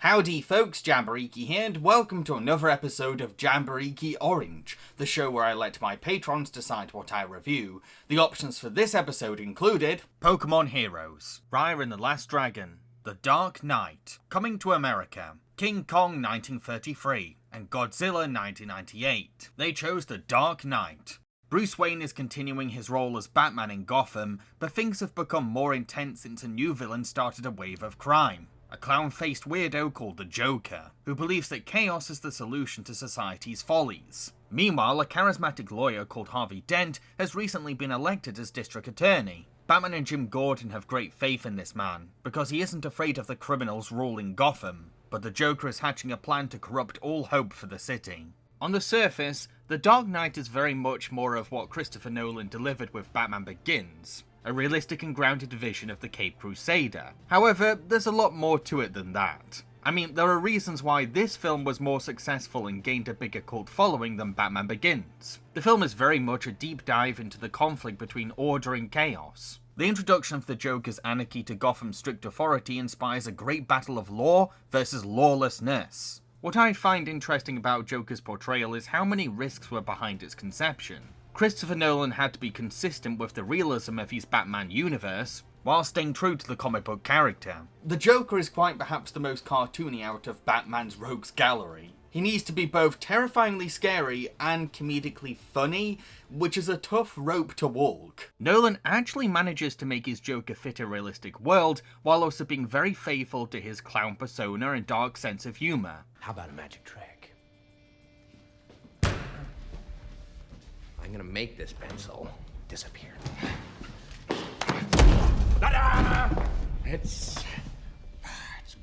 Howdy folks, Jambareeqi here, and welcome to another episode of Jambareeqi Orange, the show where I let my patrons decide what I review. The options for this episode included Pokemon Heroes, Raya and the Last Dragon, The Dark Knight, Coming to America, King Kong 1933, and Godzilla 1998. They chose The Dark Knight. Bruce Wayne is continuing his role as Batman in Gotham, but things have become more intense since a new villain started a wave of crime. A clown-faced weirdo called the Joker, who believes that chaos is the solution to society's follies. Meanwhile, a charismatic lawyer called Harvey Dent has recently been elected as district attorney. Batman and Jim Gordon have great faith in this man, because he isn't afraid of the criminals ruling Gotham, but the Joker is hatching a plan to corrupt all hope for the city. On the surface, The Dark Knight is very much more of what Christopher Nolan delivered with Batman Begins, a realistic and grounded vision of the Caped Crusader. However, there's a lot more to it than that. I mean, there are reasons why this film was more successful and gained a bigger cult following than Batman Begins. The film is very much a deep dive into the conflict between order and chaos. The introduction of the Joker's anarchy to Gotham's strict authority inspires a great battle of law versus lawlessness. What I find interesting about Joker's portrayal is how many risks were behind its conception. Christopher Nolan had to be consistent with the realism of his Batman universe, while staying true to the comic book character. The Joker is quite perhaps the most cartoony out of Batman's rogues gallery. He needs to be both terrifyingly scary and comedically funny, which is a tough rope to walk. Nolan actually manages to make his Joker fit a realistic world, while also being very faithful to his clown persona and dark sense of humour. How about a magic trick? I'm gonna make this pencil disappear. It's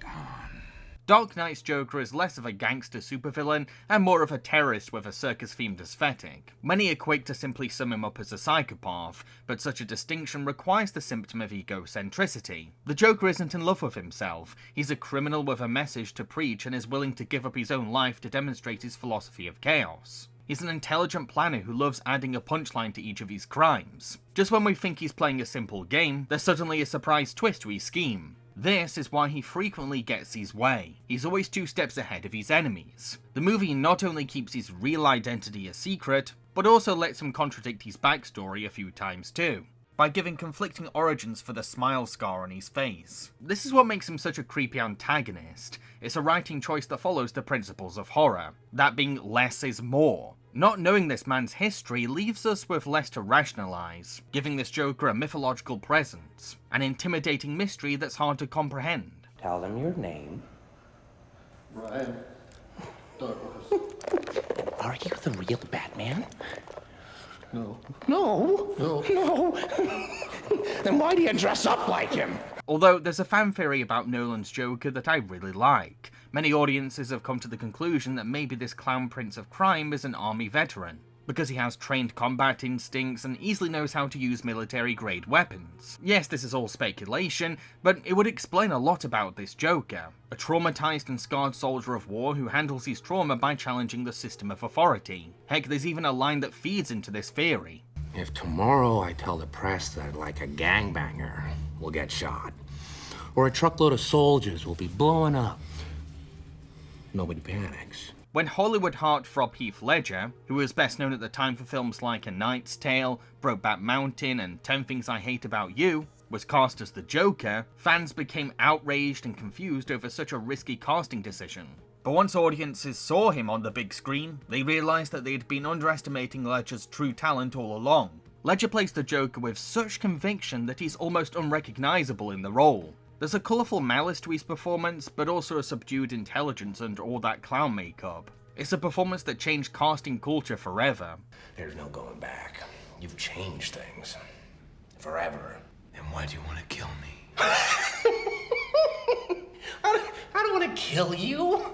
gone. Dark Knight's Joker is less of a gangster supervillain and more of a terrorist with a circus-themed aesthetic. Many are quick to simply sum him up as a psychopath, but such a distinction requires the symptom of egocentricity. The Joker isn't in love with himself, he's a criminal with a message to preach and is willing to give up his own life to demonstrate his philosophy of chaos. He's an intelligent planner who loves adding a punchline to each of his crimes. Just when we think he's playing a simple game, there's suddenly a surprise twist to his scheme. This is why he frequently gets his way. He's always 2 steps ahead of his enemies. The movie not only keeps his real identity a secret, but also lets him contradict his backstory a few times too, by giving conflicting origins for the smile scar on his face. This is what makes him such a creepy antagonist. It's a writing choice that follows the principles of horror, that being less is more. Not knowing this man's history leaves us with less to rationalise, giving this Joker a mythological presence, an intimidating mystery that's hard to comprehend. Tell them your name. Ryan Douglas. Are you the real Batman? No. No? No. No. Then why do you dress up like him? Although there's a fan theory about Nolan's Joker that I really like. Many audiences have come to the conclusion that maybe this clown prince of crime is an army veteran, because he has trained combat instincts and easily knows how to use military-grade weapons. Yes, this is all speculation, but it would explain a lot about this Joker. A traumatized and scarred soldier of war who handles his trauma by challenging the system of authority. Heck, there's even a line that feeds into this theory. If tomorrow I tell the press that, like, a gangbanger will get shot, or a truckload of soldiers will be blowing up, nobody panics. When Hollywood heartthrob Heath Ledger, who was best known at the time for films like A Knight's Tale, Brokeback Mountain, and 10 Things I Hate About You, was cast as the Joker, fans became outraged and confused over such a risky casting decision. But once audiences saw him on the big screen, they realised that they'd been underestimating Ledger's true talent all along. Ledger plays the Joker with such conviction that he's almost unrecognisable in the role. There's a colourful malice to his performance, but also a subdued intelligence under all that clown makeup. It's a performance that changed casting culture forever. There's no going back. You've changed things. Forever. Then why do you want to kill me? I don't want to kill you.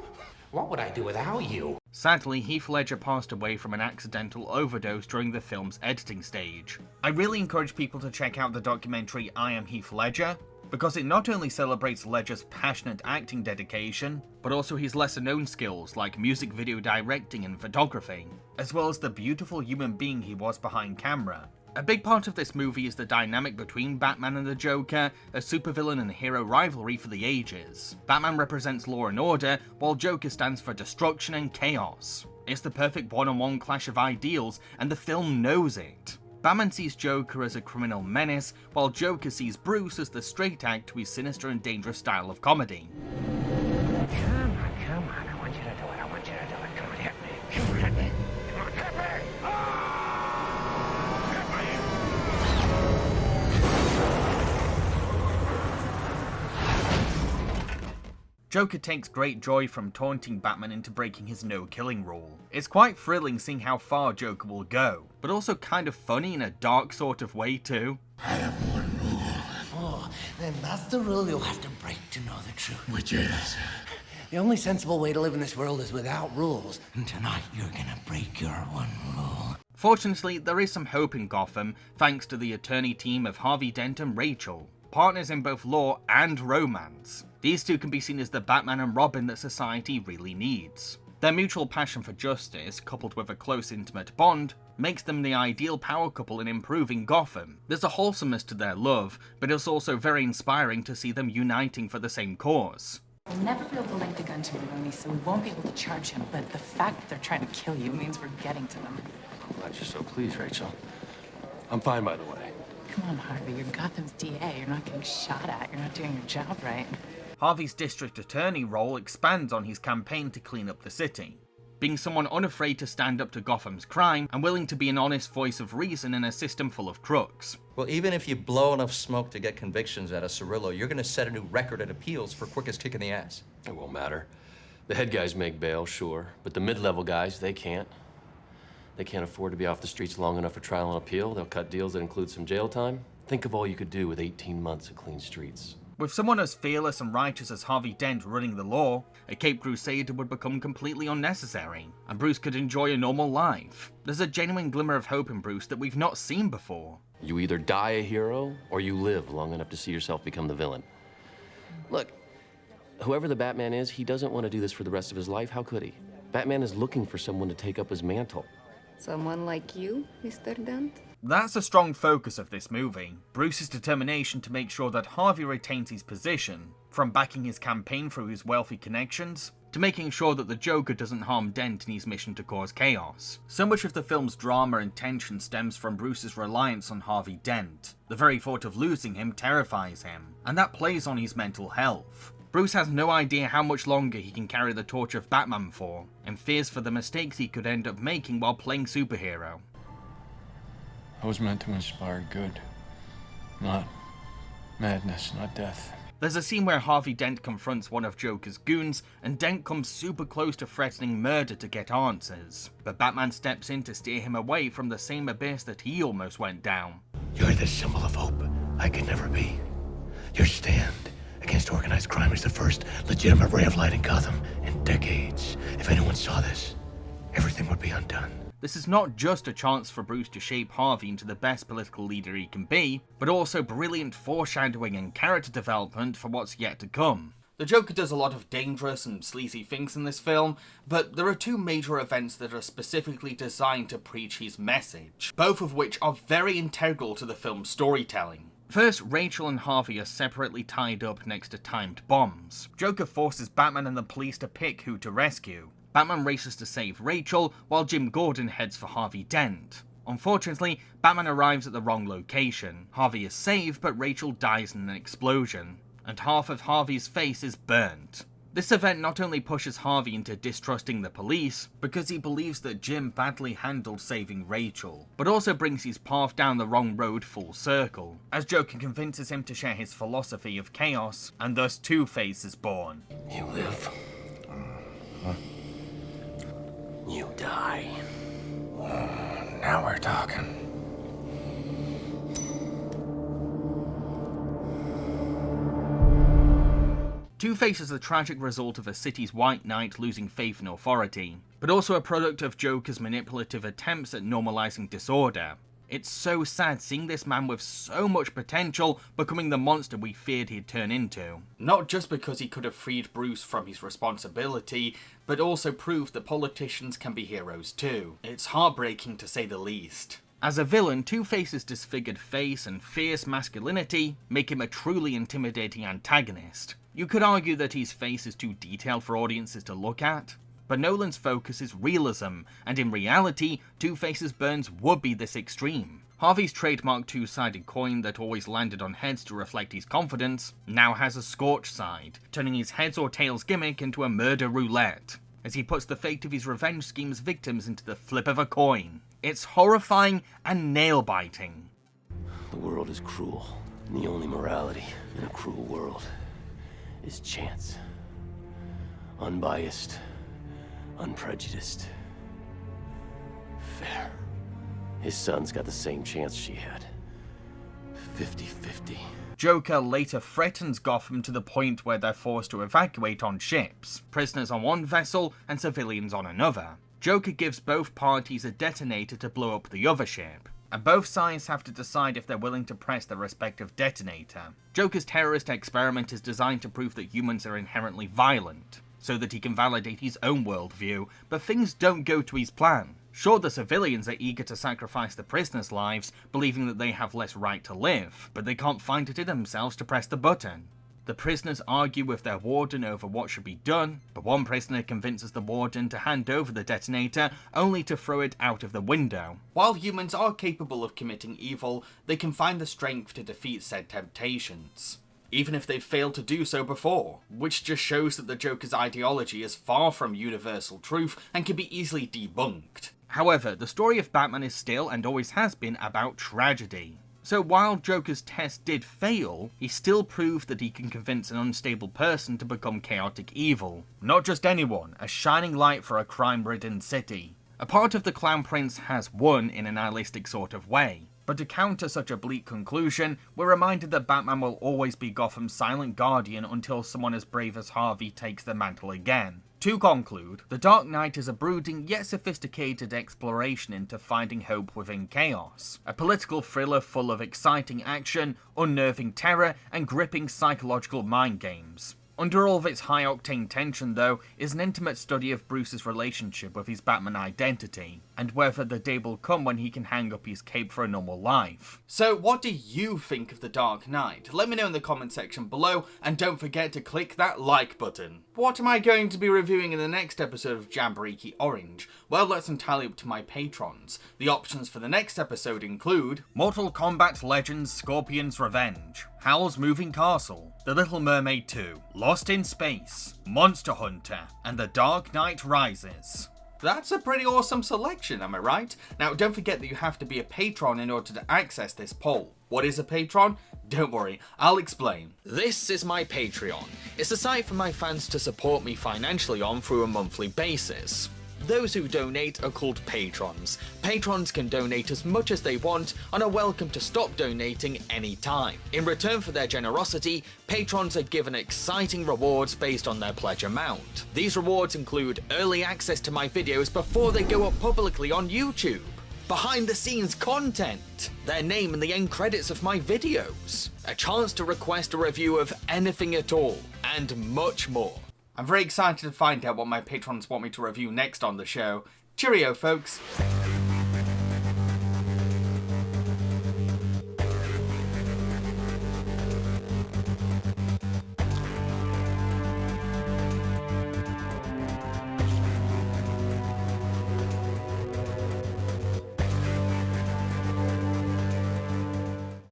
What would I do without you? Sadly, Heath Ledger passed away from an accidental overdose during the film's editing stage. I really encourage people to check out the documentary I Am Heath Ledger, because it not only celebrates Ledger's passionate acting dedication, but also his lesser-known skills like music video directing and photography, as well as the beautiful human being he was behind camera. A big part of this movie is the dynamic between Batman and the Joker, a supervillain and hero rivalry for the ages. Batman represents law and order, while Joker stands for destruction and chaos. It's the perfect one-on-one clash of ideals, and the film knows it. Batman sees Joker as a criminal menace, while Joker sees Bruce as the straight act to his sinister and dangerous style of comedy. Come on, I want you to do it, I want you to do it. Come on, hit me. Come on, hit me. Come on, hit me. Joker takes great joy from taunting Batman into breaking his no-killing rule. It's quite thrilling seeing how far Joker will go, but also kind of funny in a dark sort of way too. I have one rule. Oh, then that's the rule you'll have to break to know the truth. Which is? The only sensible way to live in this world is without rules. And tonight you're gonna break your one rule. Fortunately, there is some hope in Gotham, thanks to the attorney team of Harvey Dent and Rachel, partners in both law and romance. These two can be seen as the Batman and Robin that society really needs. Their mutual passion for justice, coupled with a close intimate bond, makes them the ideal power couple in improving Gotham. There's a wholesomeness to their love, but it's also very inspiring to see them uniting for the same cause. We'll never be able to link the gun to Maroni, so we won't be able to charge him, but the fact that they're trying to kill you means we're getting to them. I'm glad you're so pleased, Rachel. I'm fine, by the way. Come on, Harvey, you're Gotham's DA. You're not getting shot at. You're not doing your job right. Harvey's district attorney role expands on his campaign to clean up the city, being someone unafraid to stand up to Gotham's crime and willing to be an honest voice of reason in a system full of crooks. Well, even if you blow enough smoke to get convictions out of Cirillo, you're gonna set a new record at appeals for quickest kick in the ass. It won't matter. The head guys make bail, sure, but the mid-level guys, they can't. They can't afford to be off the streets long enough for trial and appeal. They'll cut deals that include some jail time. Think of all you could do with 18 months of clean streets. With someone as fearless and righteous as Harvey Dent running the law, a Caped Crusader would become completely unnecessary, and Bruce could enjoy a normal life. There's a genuine glimmer of hope in Bruce that we've not seen before. You either die a hero, or you live long enough to see yourself become the villain. Look, whoever the Batman is, he doesn't want to do this for the rest of his life. How could he? Batman is looking for someone to take up his mantle. Someone like you, Mr. Dent? That's a strong focus of this movie. Bruce's determination to make sure that Harvey retains his position, from backing his campaign through his wealthy connections, to making sure that the Joker doesn't harm Dent in his mission to cause chaos. So much of the film's drama and tension stems from Bruce's reliance on Harvey Dent. The very thought of losing him terrifies him, and that plays on his mental health. Bruce has no idea how much longer he can carry the torch of Batman for, and fears for the mistakes he could end up making while playing superhero. I was meant to inspire good, not madness, not death. There's a scene where Harvey Dent confronts one of Joker's goons, and Dent comes super close to threatening murder to get answers. But Batman steps in to steer him away from the same abyss that he almost went down. You're the symbol of hope I could never be. Your stand against organized crime is the first legitimate ray of light in Gotham in decades. If anyone saw this, everything would be undone. This is not just a chance for Bruce to shape Harvey into the best political leader he can be, but also brilliant foreshadowing and character development for what's yet to come. The Joker does a lot of dangerous and sleazy things in this film, but there are two major events that are specifically designed to preach his message, both of which are very integral to the film's storytelling. First, Rachel and Harvey are separately tied up next to timed bombs. Joker forces Batman and the police to pick who to rescue. Batman races to save Rachel, while Jim Gordon heads for Harvey Dent. Unfortunately, Batman arrives at the wrong location. Harvey is saved, but Rachel dies in an explosion, and half of Harvey's face is burnt. This event not only pushes Harvey into distrusting the police, because he believes that Jim badly handled saving Rachel, but also brings his path down the wrong road full circle, as Joker convinces him to share his philosophy of chaos, and thus Two-Face is born. You live. You die. Now we're talking. Two-Face is the tragic result of a city's white knight losing faith in authority, but also a product of Joker's manipulative attempts at normalizing disorder. It's so sad seeing this man with so much potential becoming the monster we feared he'd turn into. Not just because he could have freed Bruce from his responsibility, but also proved that politicians can be heroes too. It's heartbreaking to say the least. As a villain, Two-Face's disfigured face and fierce masculinity make him a truly intimidating antagonist. You could argue that his face is too detailed for audiences to look at, but Nolan's focus is realism, and in reality, Two-Face's burns would be this extreme. Harvey's trademark two-sided coin that always landed on heads to reflect his confidence now has a scorched side, turning his heads or tails gimmick into a murder roulette, as he puts the fate of his revenge scheme's victims into the flip of a coin. It's horrifying and nail-biting. The world is cruel, and the only morality in a cruel world is chance. Unbiased, unprejudiced, fair. His son's got the same chance she had. 50-50. Joker later threatens Gotham to the point where they're forced to evacuate on ships, prisoners on one vessel and civilians on another. Joker gives both parties a detonator to blow up the other ship, and both sides have to decide if they're willing to press their respective detonator. Joker's terrorist experiment is designed to prove that humans are inherently violent, so that he can validate his own worldview, but things don't go to his plan. Sure, the civilians are eager to sacrifice the prisoners' lives, believing that they have less right to live, but they can't find it in themselves to press the button. The prisoners argue with their warden over what should be done, but one prisoner convinces the warden to hand over the detonator, only to throw it out of the window. While humans are capable of committing evil, they can find the strength to defeat said temptations, even if they've failed to do so before, which just shows that the Joker's ideology is far from universal truth and can be easily debunked. However, the story of Batman is still, and always has been, about tragedy. So while Joker's test did fail, he still proved that he can convince an unstable person to become chaotic evil. Not just anyone, a shining light for a crime-ridden city. A part of the Clown Prince has won in a nihilistic sort of way. But to counter such a bleak conclusion, we're reminded that Batman will always be Gotham's silent guardian until someone as brave as Harvey takes the mantle again. To conclude, The Dark Knight is a brooding yet sophisticated exploration into finding hope within chaos. A political thriller full of exciting action, unnerving terror, and gripping psychological mind games. Under all of its high-octane tension, though, is an intimate study of Bruce's relationship with his Batman identity, and whether the day will come when he can hang up his cape for a normal life. So what do you think of The Dark Knight? Let me know in the comment section below, and don't forget to click that like button. What am I going to be reviewing in the next episode of Jambareeqi Orange? Well, that's entirely up to my patrons. The options for the next episode include Mortal Kombat Legends Scorpion's Revenge, Howl's Moving Castle, The Little Mermaid 2, Lost in Space, Monster Hunter, and The Dark Knight Rises. That's a pretty awesome selection, am I right? Now, don't forget that you have to be a patron in order to access this poll. What is a patron? Don't worry, I'll explain. This is my Patreon. It's a site for my fans to support me financially on through a monthly basis. Those who donate are called patrons. Patrons can donate as much as they want and are welcome to stop donating anytime. In return for their generosity, patrons are given exciting rewards based on their pledge amount. These rewards include early access to my videos before they go up publicly on YouTube, behind the scenes content, their name in the end credits of my videos, a chance to request a review of anything at all, and much more. I'm very excited to find out what my patrons want me to review next on the show. Cheerio, folks.